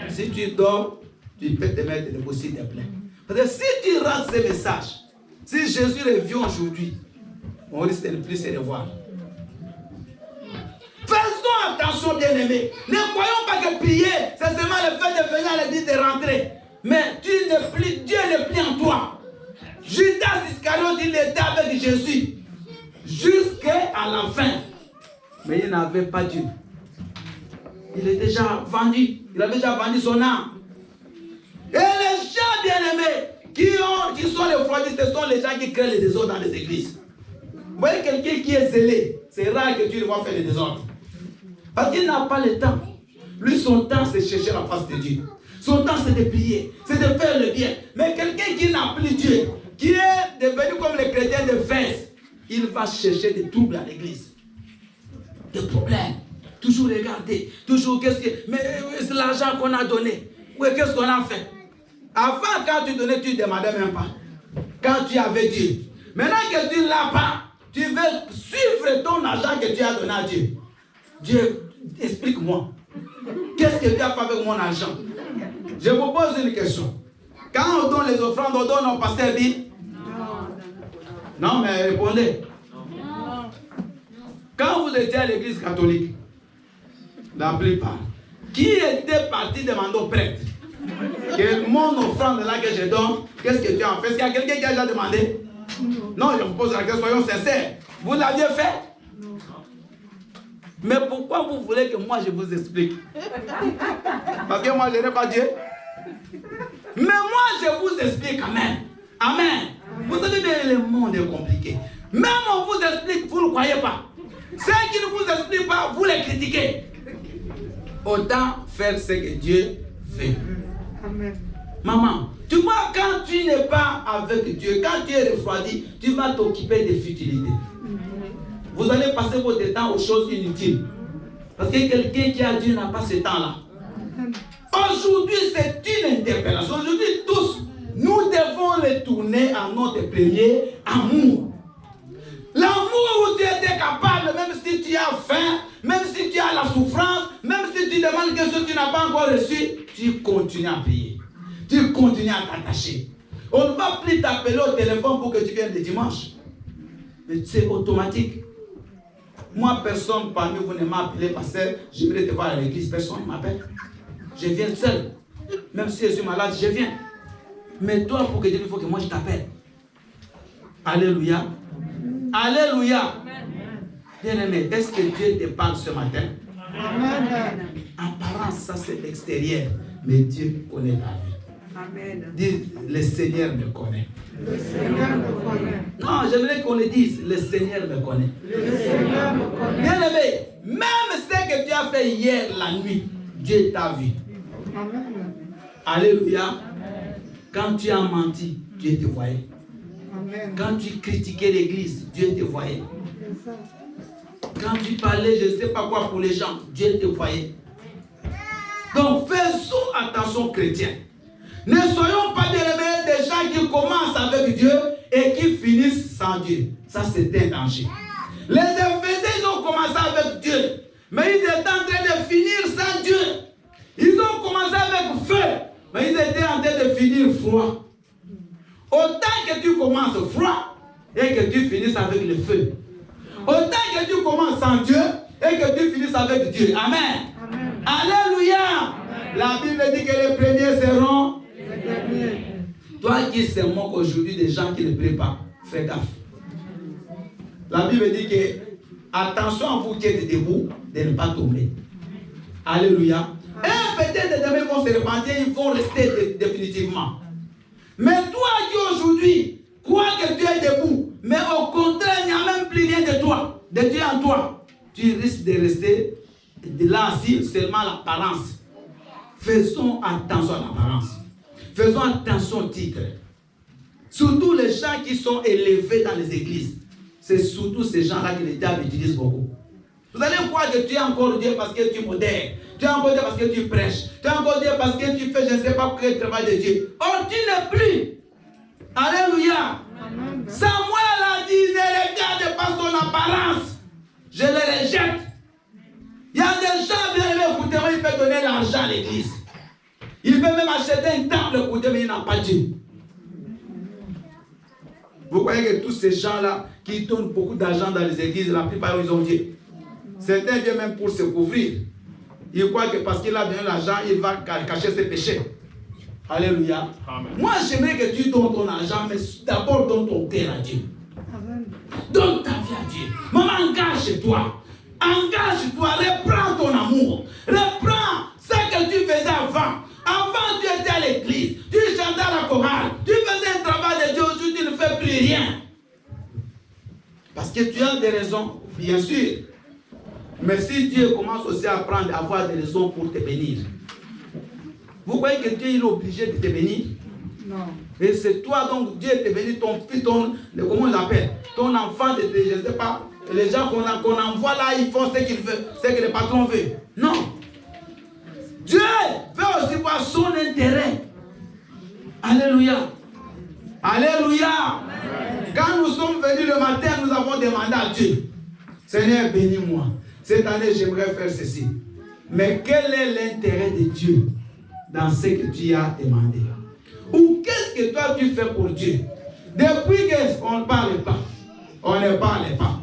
Si tu dors, tu peux te mettre debout s'il te plaît. Parce que si tu rates ces messages, si Jésus revient aujourd'hui, on risque de ne plus se revoir. Faisons attention, bien-aimés. Ne croyons pas que prier, c'est seulement le fait de venir à l'église et de rentrer. Mais Dieu n'est plus en toi. Judas Iscariote, il était avec Jésus jusqu'à la fin. Mais il n'avait pas Dieu. Il est déjà vendu. Il a déjà vendu son âme. Et les gens bien-aimés qui sont les fraudistes, ce sont les gens qui créent les désordres dans les églises. Vous voyez quelqu'un qui est zélé, c'est rare que tu le vois faire les désordres. Parce qu'il n'a pas le temps. Lui, son temps, c'est chercher la face de Dieu. Son temps, c'est de prier, c'est de faire le bien. Mais quelqu'un qui n'a plus Dieu, qui est devenu comme les chrétiens de Fès, il va chercher des troubles à l'église. Des problèmes. Toujours regarder, toujours qu'est-ce que... Mais c'est l'argent qu'on a donné. Oui, qu'est-ce qu'on a fait? Avant, quand tu donnais, tu ne demandais même pas. Quand tu avais Dieu. Maintenant que tu ne l'as pas, tu veux suivre ton argent que tu as donné à Dieu. Dieu, explique-moi. Qu'est-ce que tu as fait avec mon argent? Je vous pose une question. Quand on donne les offrandes, on donne au pasteur dit? Non, mais répondez. Quand vous étiez à l'église catholique, la plupart, qui était parti demander au prêtre que mon offrande là que je donne, qu'est-ce que tu as fait? Est-ce qu'il y a quelqu'un qui a déjà demandé? Non, je vous pose la question, soyons sincères. Vous l'aviez fait? Mais pourquoi vous voulez que moi je vous explique? Parce que moi je n'ai pas Dieu. Mais moi je vous explique quand même. Amen. Vous savez bien, le monde est compliqué. Même on vous explique, vous ne croyez pas. Ceux qui ne vous expliquent pas, vous les critiquez. Autant faire ce que Dieu fait. Amen. Maman, tu vois, quand tu n'es pas avec Dieu, quand tu es refroidi, tu vas t'occuper des futilités. Vous allez passer votre temps aux choses inutiles. Parce que quelqu'un qui a Dieu n'a pas ce temps-là. Aujourd'hui, c'est une interpellation. Aujourd'hui, tous, nous devons retourner à notre premier amour. L'amour où tu étais capable, même si tu as faim, même si tu as la souffrance, même si tu demandes quelque chose que tu n'as pas encore reçu, tu continues à payer. Tu continues à t'attacher. On ne va plus t'appeler au téléphone pour que tu viennes le dimanche. Mais c'est automatique. Moi, personne parmi vous ne m'a appelé parce que je voulais te voir à l'église. Personne ne m'appelle. Je viens seul. Même si je suis malade, je viens. Mais toi, pour que Dieu, il faut que moi je t'appelle. Alléluia. Alléluia. Bien-aimé, est-ce que Dieu te parle ce matin? Amen. Apparence, ça c'est l'extérieur. Mais Dieu connaît ta vie. Amen. Dis, le Seigneur me connaît. Le Seigneur me connaît. Non, j'aimerais qu'on le dise, le Seigneur me connaît. Le Seigneur me connaît. Bien-aimé, même ce que tu as fait hier la nuit, Dieu t'a vu. Alléluia. Quand tu as menti, Dieu te voyait. Quand tu critiquais l'église, Dieu te voyait. Quand tu parlais, je ne sais pas quoi pour les gens, Dieu te voyait. Donc faisons attention, chrétiens. Ne soyons pas des gens qui commencent avec Dieu et qui finissent sans Dieu. Ça, c'est un danger. Les Éphésiens, ils ont commencé avec Dieu, mais ils étaient en train de finir sans Dieu. Ils ont commencé avec feu, mais ils étaient en train de finir froid. Autant que tu commences froid et que tu finisses avec le feu. Autant que tu commences sans Dieu et que tu finisses avec Dieu. Amen. Amen. Alléluia. Amen. La Bible dit que les premiers seront les derniers. Toi qui se moques aujourd'hui des gens qui ne prient pas, fais gaffe. La Bible dit que attention à vous qui êtes debout de ne pas tomber. Alléluia. Et peut-être demain ils vont se repentir, ils vont rester définitivement. Mais toi qui aujourd'hui crois que tu es debout, mais au contraire, il n'y a même plus rien de toi, de Dieu en toi, tu risques de rester de là assis seulement l'apparence. Faisons attention à l'apparence. Faisons attention au titre. Surtout les gens qui sont élevés dans les églises. C'est surtout ces gens-là que le diable utilise beaucoup. Vous allez croire que tu es encore Dieu parce que tu modères. Tu es encore Dieu parce que tu prêches. Tu es encore Dieu parce que tu fais je ne sais pas quel travail de Dieu. Oh, tu n'es plus. Alléluia. Amen. Samuel a dit, ne regarde pas son apparence. Je le rejette. Il y a des gens bien aimés, écoutez, il peut donner l'argent à l'église. Il peut même acheter un temple, écoutez, mais il n'a pas Dieu. Vous croyez que tous ces gens-là qui donnent beaucoup d'argent dans les églises, la plupart ils ont Dieu. Certains viennent même pour se couvrir. Ils croient que parce qu'il a donné l'argent, il va cacher ses péchés. Alléluia. Amen. Moi, j'aimerais que tu donnes ton argent, mais d'abord donne ton cœur à Dieu. Amen. Donne ta vie à Dieu. Maman, engage-toi. Engage-toi. Reprends ton amour. Reprends ce que tu faisais avant. Avant, tu étais à l'église. Tu chantais à la chorale. Tu faisais un travail de Dieu. Aujourd'hui, tu ne fais plus rien. Parce que tu as des raisons, bien sûr. Mais si Dieu commence aussi à avoir des raisons pour te bénir, vous voyez que Dieu est obligé de te bénir? Non. Et c'est toi donc, Dieu te bénit, ton fils, comment on l'appelle? Ton enfant, je ne sais pas, les gens qu'on envoie là, ils font ce qu'ils veulent, ce que le patron veut. Non. Dieu veut aussi voir son intérêt. Alléluia. Alléluia. Amen. Quand nous sommes venus le matin, nous avons demandé à Dieu, Seigneur, bénis-moi. Cette année, j'aimerais faire ceci. Mais quel est l'intérêt de Dieu dans ce que tu as demandé? Ou qu'est-ce que toi tu fais pour Dieu? Depuis qu'on ne parle pas, on ne parle pas.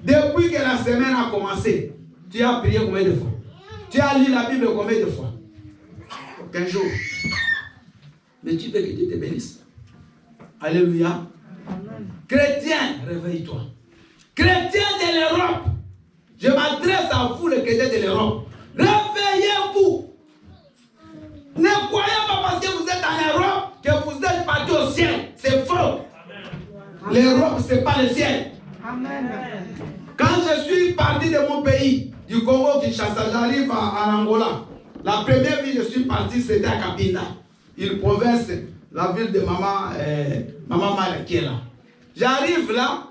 Depuis que la semaine a commencé, tu as prié combien de fois? Tu as lu la Bible combien de fois? 15 jours. Mais tu veux que Dieu te bénisse. Alléluia. Amen. Chrétien, réveille-toi. Chrétien de l'Europe, je m'adresse à vous, les chrétiens de l'Europe. Réveillez-vous. Ne croyez pas parce que vous êtes en Europe que vous êtes partis au ciel. C'est faux. L'Europe, ce n'est pas le ciel. Amen. Quand je suis parti de mon pays, du Congo-Kinshasa, j'arrive en Angola. La première ville, je suis parti, c'était à Cabinda, une province, la ville de Maman Mala qui est là. J'arrive là,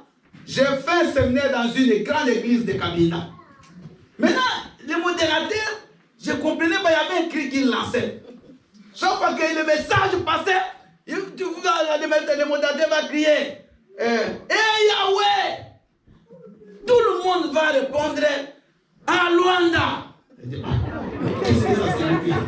j'ai fait un séminaire dans une grande église de Cabinda. Maintenant, le modérateur, je ne comprenais pas, il y avait un cri qu'il lançait. Chaque fois que le message passait, le modérateur va crier Yahweh! Tout le monde va répondre à Luanda. Qu'est-ce que ça signifie?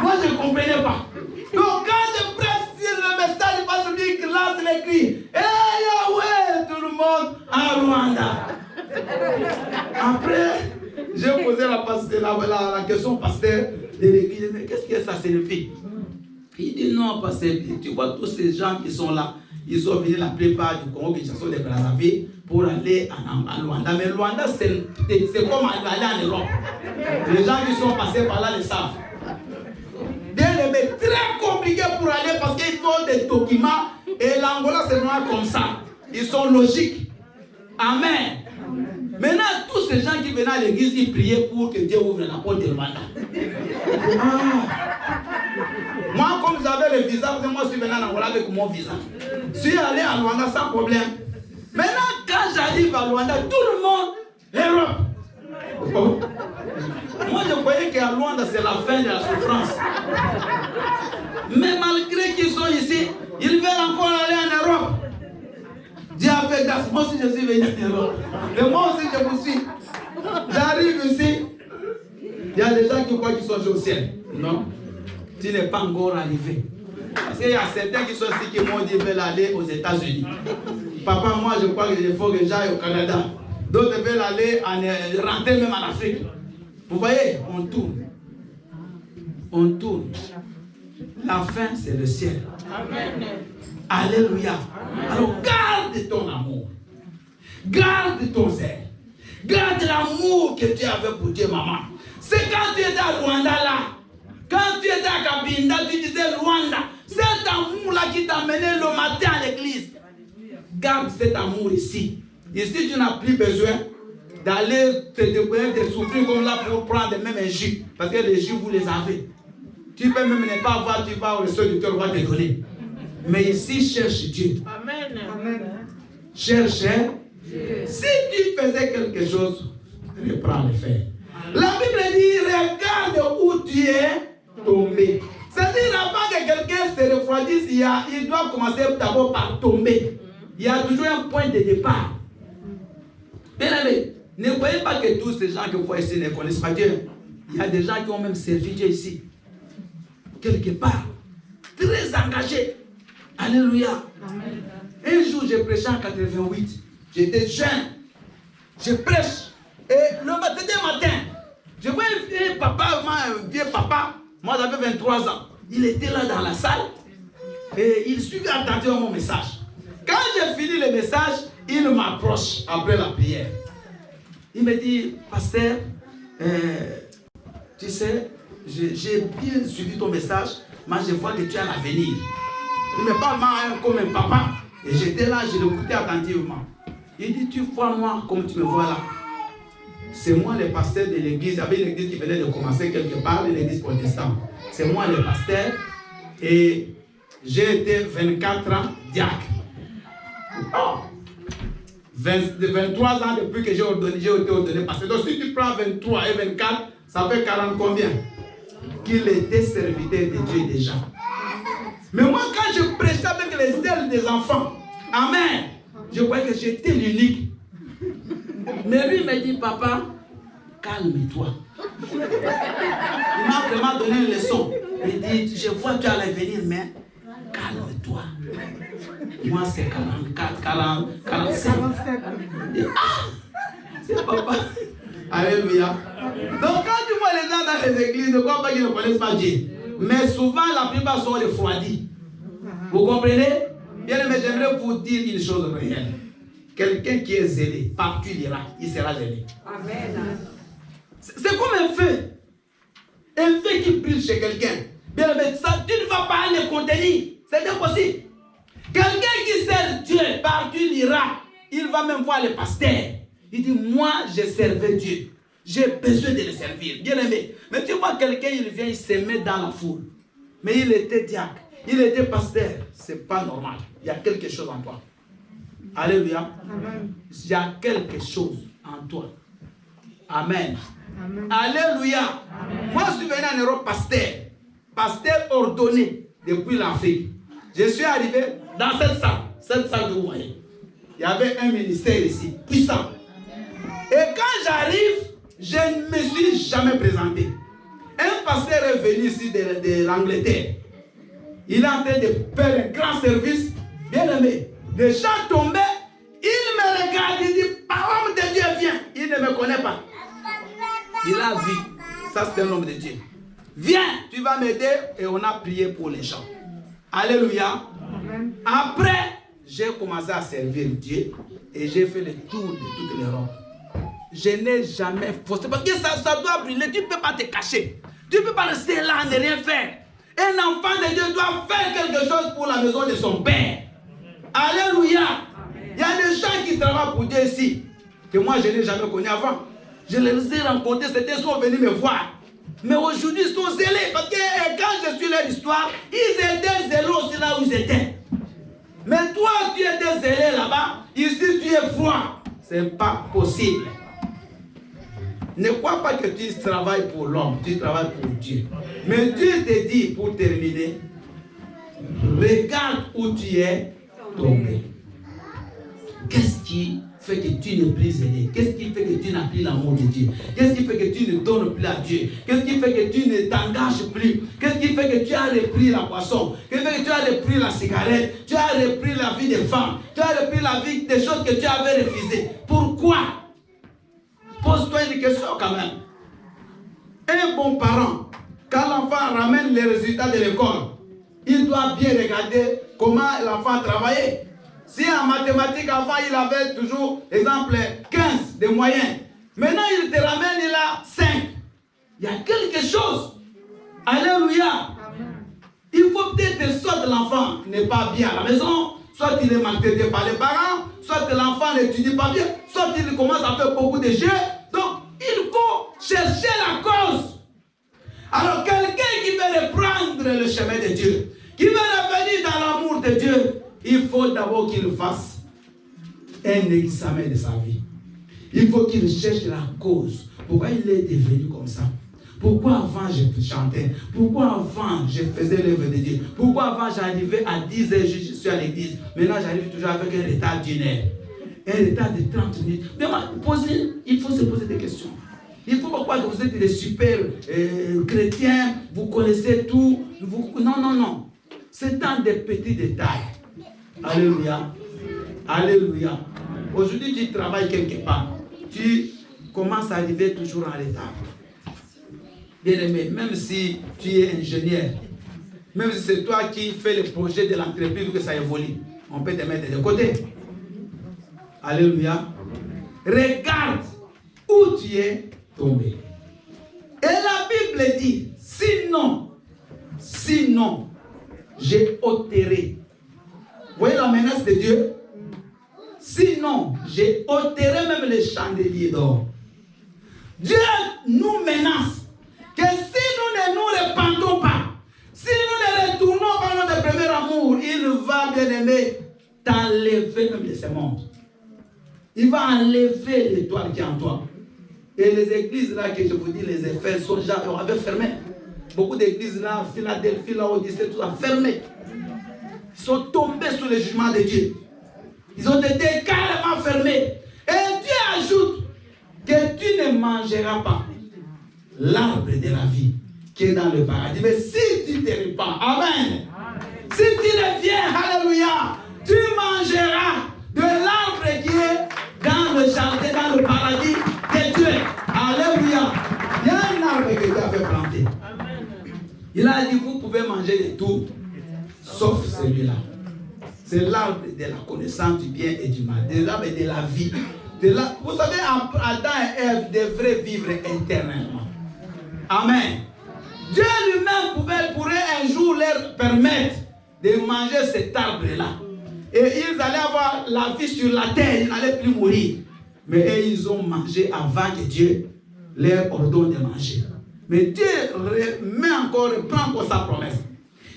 Moi, je ne comprenais pas. Donc, quand je presse le message, je dis qu'il lance les cris Yahweh! Tout le monde à Luanda. Après, j'ai posé la question au pasteur de l'église, mais qu'est-ce que ça signifie? Il dit non, pasteur, tu vois tous ces gens qui sont là, ils sont venus la plupart du Congo, qui sont des Brazzaville, pour aller en Luanda. Mais Luanda, c'est comme aller en Europe. Les gens qui sont passés par là le savent. Bien aimé, très compliqué pour aller parce qu'ils font des documents et l'Angola c'est vraiment comme ça. Ils sont logiques. Amen. Maintenant, tous ces gens qui venaient à l'église, ils priaient pour que Dieu ouvre la porte de Rwanda. Moi, comme j'avais le visa, moi je suis venu en Angola avec mon visa. Je suis allé à Luanda sans problème. Maintenant, quand j'arrive à Luanda, tout le monde est Europe. Oh. Moi, je croyais qu'à Luanda, c'est la fin de la souffrance. Mais malgré qu'ils sont ici, ils veulent encore aller en Europe. Dieu a fait grâce. Moi aussi, je suis venu en Europe. Et moi aussi, je vous suis. J'arrive ici. Il y a des gens qui croient qu'ils sont au ciel. Non. Tu n'es pas encore arrivé. Parce qu'il y a certains qui sont ici qui m'ont dit qu'ils veulent aller aux États-Unis. Papa, moi, je crois qu'il faut que j'aille au Canada. D'autres veulent aller rentrer même en Afrique. Vous voyez, on tourne. On tourne. La fin, c'est le ciel. Amen. Alléluia. Alors, garde ton amour. Garde ton zèle. Garde l'amour que tu avais pour Dieu, maman. C'est quand tu étais à Rwanda là. Quand tu étais à Kabinda, tu disais Rwanda. Cet amour-là qui t'a mené le matin à l'église. Garde cet amour ici. Ici, tu n'as plus besoin d'aller te souffrir comme là pour prendre même un jus. Parce que les jus, vous les avez. Tu peux même ne pas avoir, tu vas au resto du cœur, on va te donner. Mais ici, cherche Dieu. Amen. Amen. Cherche Dieu. Si tu faisais quelque chose, reprends le faire. La Bible dit, regarde où tu es tombé. C'est-à-dire, avant que quelqu'un se refroidisse, il doit commencer d'abord par tomber. Il y a toujours un point de départ. Bien aimé, ne croyez pas que tous ces gens que vous voyez ici ne connaissent pas Dieu. Il y a des gens qui ont même servi Dieu ici. Quelque part. Très engagés. Alléluia. Amen. Un jour, j'ai prêché en 88. J'étais jeune. Je prêche. Et le matin, je vois un vieux papa. Moi, j'avais 23 ans. Il était là dans la salle. Et il suivait attentivement mon message. Quand j'ai fini le message, il m'approche après la prière. Il me dit, pasteur, tu sais, j'ai bien suivi ton message, mais je vois que tu as l'avenir. Il me parle comme un papa. Et j'étais là, je l'écoutais attentivement. Il dit, tu vois moi comme tu me vois là. C'est moi le pasteur de l'église. Il y avait une église qui venait de commencer quelque part, une église protestante. C'est moi le pasteur. Et j'ai été 24 ans diacre. Oh. 23 ans depuis que j'ai été ordonné pasteur. Donc si tu prends 23 et 24, ça fait 40 combien? Qu'il était serviteur de Dieu déjà. Mais moi, quand je prêchais avec les ailes des enfants, amen, je croyais que j'étais l'unique. Mais lui me dit, papa, calme-toi. Il m'a vraiment donné une leçon. Il dit, je vois que tu as l'avenir, mais calme-toi. Moi, c'est 44, 40, 45. Dit, c'est papa. Alléluia. Donc, quand tu vois les gens dans les églises, ne crois pas qu'ils ne connaissent pas Dieu. Mais souvent, la plupart sont refroidis. Vous comprenez? Bien, mais j'aimerais vous dire une chose réelle. Quelqu'un qui est zélé, partout il ira, il sera zélé. Amen. C'est comme un feu. Un feu qui brille chez quelqu'un. Bien, mais ça, tu ne vas pas le contenir. C'est impossible. Quelqu'un qui sert Dieu, partout il ira, il va même voir le pasteur. Il dit, moi, je servais Dieu. J'ai besoin de le servir. Bien aimé. Mais tu vois quelqu'un, il vient, il se met dans la foule. Mais il était diacre. Il était pasteur. C'est pas normal. Il y a quelque chose en toi. Alléluia. Amen. Il y a quelque chose en toi. Amen. Amen. Alléluia. Amen. Moi, je suis venu en Europe pasteur. Pasteur ordonné depuis l'Afrique. Je suis arrivé dans cette salle que vous voyez. Il y avait un ministère ici, puissant. Et quand j'arrive, je ne me suis jamais présenté. Un pasteur est venu ici de l'Angleterre. Il est en train de faire un grand service. Bien aimé. Les gens tombaient. Il me regarde. Il dit, par l'homme de Dieu, viens. Il ne me connaît pas. Il a vu. Ça, c'est un homme de Dieu. Viens, tu vas m'aider. Et on a prié pour les gens. Alléluia. Amen. Après, j'ai commencé à servir Dieu. Et j'ai fait le tour de toute l'Europe. Je n'ai jamais faussé. Parce que ça doit brûler. Tu ne peux pas te cacher. Tu ne peux pas rester là, ne rien faire. Un enfant de Dieu doit faire quelque chose pour la maison de son père. Alléluia. Il y a des gens qui travaillent pour Dieu ici, que moi je n'ai jamais connu avant. Je les ai rencontrés, c'était ils sont venus me voir. Mais aujourd'hui, ils sont zélés. Parce que quand je suis leur histoire, ils étaient zélés aussi là où ils étaient. Mais toi, tu étais zélé là-bas. Ici, tu es froid. Ce n'est pas possible. Ne crois pas que tu travailles pour l'homme. Tu travailles pour Dieu. Mais Dieu te dit, pour terminer, regarde où tu es tombé. Qu'est-ce qui fait que tu n'es plus zélé? Qu'est-ce qui fait que tu n'as plus l'amour de Dieu? Qu'est-ce qui fait que tu ne donnes plus à Dieu? Qu'est-ce qui fait que tu ne t'engages plus? Qu'est-ce qui fait que tu as repris la boisson? Qu'est-ce qui fait que tu as repris la cigarette? Tu as repris la vie des femmes? Tu as repris la vie des choses que tu avais refusées? Pourquoi? Pose-toi une question quand même. Un bon parent, quand l'enfant ramène les résultats de l'école, il doit bien regarder comment l'enfant travaillait. Si en mathématiques, avant, il avait toujours, exemple, 15 de moyenne. Maintenant, il te ramène, il a 5. Il y a quelque chose. Alléluia. Il faut peut-être que soit l'enfant n'est pas bien à la maison, soit il est maltraité par les parents, soit que l'enfant n'étudie pas bien, soit il commence à faire beaucoup de jeux. Donc, il faut chercher la cause. Alors, quelqu'un qui veut reprendre le chemin de Dieu, qui veut revenir dans l'amour de Dieu, il faut d'abord qu'il fasse un examen de sa vie. Il faut qu'il cherche la cause. Pourquoi il est devenu comme ça? Pourquoi avant je chantais? Pourquoi avant je faisais l'œuvre de Dieu? Pourquoi avant j'arrivais à 10 heures, je suis à l'église? Maintenant j'arrive toujours avec un retard d'une heure. Un retard de 30 minutes. Mais il faut se poser des questions. Il faut pas croire que vous êtes des super chrétiens, vous connaissez tout. Non. C'est dans des petits détails. Alléluia. Alléluia. Aujourd'hui, tu travailles quelque part. Tu commences à arriver toujours en retard. Bien aimé, même si tu es ingénieur, même si c'est toi qui fais le projet de l'entreprise pour que ça évolue, on peut te mettre de côté. Alléluia. Regarde où tu es tombé. Et la Bible dit, sinon, j'ai ôterai. Vous voyez la menace de Dieu? Sinon, j'ai ôterai même les chandeliers d'or. Dieu nous menace que si nous ne nous repentons pas, si nous ne retournons pas à notre premier amour, il va, bien aimé, t'enlever même de ce monde. Il va enlever l'étoile qui est en toi. Et les églises là que je vous dis, les effets sont déjà fermées. Beaucoup d'églises là, Philadelphie, là, Odyssée, tout ça, fermées. Ils sont tombés sous le jugement de Dieu. Ils ont été carrément fermés. Et Dieu ajoute que tu ne mangeras pas l'arbre de la vie qui est dans le paradis. Mais si tu te repens, amen. Si tu reviens, alléluia, tu mangeras de l'arbre qui est dans le jardin, dans le paradis de Dieu. Alléluia. Il y a un arbre que Dieu avait planté. Il a dit, vous pouvez manger de tout, sauf celui-là. C'est l'arbre de la connaissance du bien et du mal. C'est l'arbre de la vie. Vous savez, Adam et Ève devraient vivre éternellement. Amen. Dieu lui-même pourrait un jour leur permettre de manger cet arbre-là. Et ils allaient avoir la vie sur la terre, ils n'allaient plus mourir. Mais eux, ils ont mangé avant que Dieu leur ordonne de manger. Mais Dieu reprend encore sa promesse.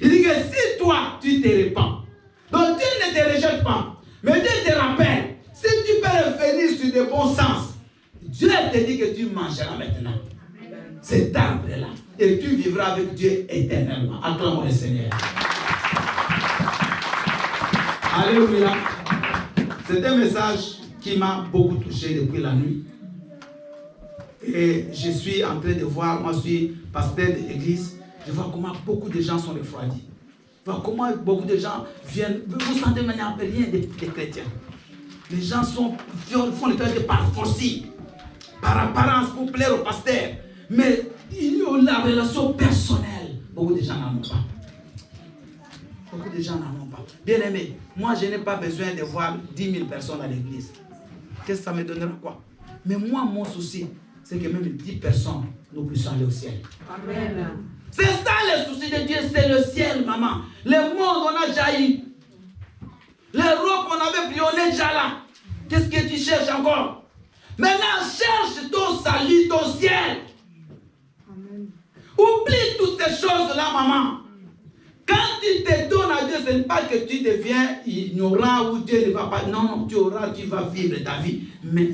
Il dit que si toi, tu te répands, donc Dieu ne te rejette pas, mais Dieu te rappelle, si tu peux revenir sur de bons sens, Dieu te dit que tu mangeras maintenant cet arbre-là. Et tu vivras avec Dieu éternellement. Acclamons le Seigneur. Alléluia. C'est un message qui m'a beaucoup touché depuis la nuit. Et je suis en train de voir, moi je suis pasteur de l'église, je vois comment beaucoup de gens sont refroidis. Je vois comment beaucoup de gens viennent, vous sentez maintenant rien des chrétiens. Les gens font le travail par force, par apparence pour plaire au pasteur. Mais il y a la relation personnelle. Beaucoup de gens n'en ont pas. Beaucoup de gens n'en ont pas. Bien aimé, moi je n'ai pas besoin de voir 10 000 personnes à l'église. Qu'est-ce que ça me donnera quoi? Mais moi, mon souci, c'est que même 10 personnes, nous puissions aller au ciel. Amen. C'est ça le souci de Dieu, c'est le ciel, maman. Le monde, on a déjà eu. L'Europe, on avait pris, on est déjà là. Qu'est-ce que tu cherches encore? Maintenant, cherche ton salut, ton ciel. Amen. Oublie toutes ces choses-là, maman. Quand tu te donnes à Dieu, ce n'est pas que tu deviens ignorant ou Dieu ne va pas. Non, tu vas vivre ta vie. Mais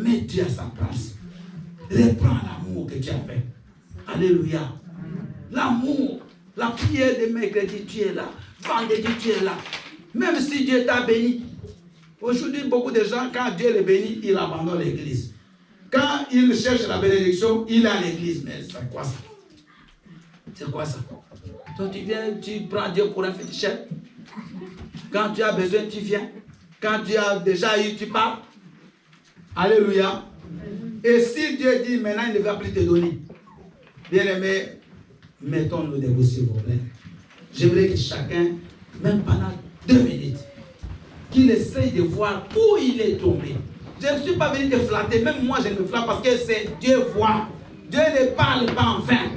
mets Dieu à sa place. Reprends l'amour que tu as fait. Alléluia. L'amour, la prière de mercredi, tu es là. Vendredi, tu es là. Même si Dieu t'a béni. Aujourd'hui, beaucoup de gens, quand Dieu les bénit, ils abandonnent l'église. Quand ils cherchent la bénédiction, il est à l'église. Mais c'est quoi ça? C'est quoi ça? Toi, tu viens, tu prends Dieu pour un féticheur. Quand tu as besoin, tu viens. Quand tu as déjà eu, tu pars. Alléluia. Et si Dieu dit maintenant, il ne va plus te donner. Bien aimé, mettons-nous debout, s'il vous plaît. J'aimerais que chacun, même pendant 2 minutes, qu'il essaye de voir où il est tombé. Je ne suis pas venu te flatter, même moi je me flatte parce que c'est Dieu voit. Dieu ne parle pas en vain.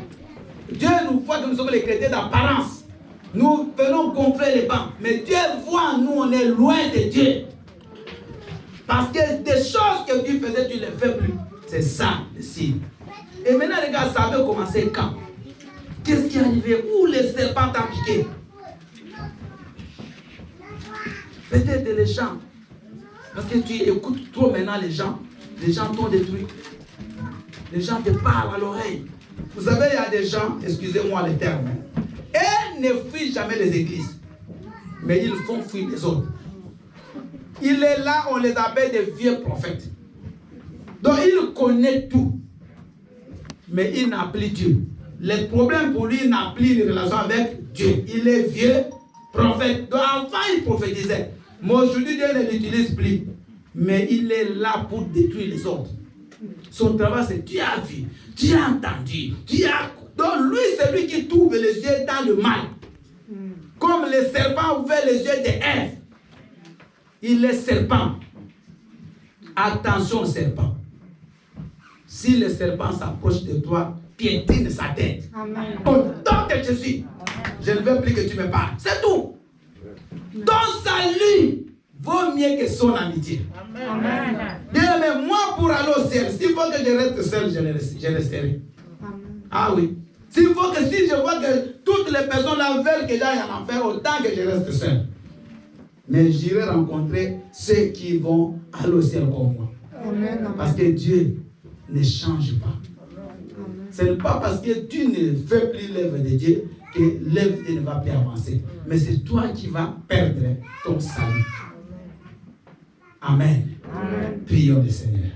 Dieu nous voit que nous sommes les chrétiens d'apparence. Nous venons gonfler les bancs. Mais Dieu voit, nous on est loin de Dieu. Parce que des choses que Dieu faisait, tu ne les fais plus. C'est ça le signe. Et maintenant les gars, ça avait commencé quand? Qu'est-ce qui est arrivé? Où le serpent t'a piqué? Peut-être les gens. Parce que tu écoutes trop maintenant les gens t'ont détruit. Les gens te parlent à l'oreille. Vous savez, il y a des gens, excusez-moi le terme, ils ne fuient jamais les églises. Mais ils font fuir les autres. Il est là, on les appelle des vieux prophètes. Donc il connaît tout. Mais il n'a plus Dieu. Le problème pour lui, il n'a plus de relation avec Dieu. Il est vieux prophète. Donc avant, il prophétisait. Mais aujourd'hui, Dieu ne l'utilise plus. Mais il est là pour détruire les autres. Son travail, c'est tu as vu, tu as entendu, tu as... Donc lui, c'est lui qui trouve les yeux dans le mal. Comme le serpent ouvert les yeux d'Ève. Il est serpent. Attention au serpent. Si le serpent s'approche de toi, piétine sa tête. Amen. Au nom de Jésus, je ne veux plus que tu me parles. C'est tout. Ton salut vaut mieux que son amitié. Amen. Bien, mais moi, pour aller au ciel, s'il faut que je reste seul, je resterai. Ah oui. S'il faut que si je vois que toutes les personnes là veulent que j'aille en enfer, autant que je reste seul. Mais j'irai rencontrer ceux qui vont aller au ciel comme moi. Amen. Parce que Dieu ne change pas. Ce n'est pas parce que tu ne fais plus l'œuvre de Dieu que l'œuvre ne va plus avancer. Mais c'est toi qui vas perdre ton salut. Amen. Amen. Prions le Seigneur.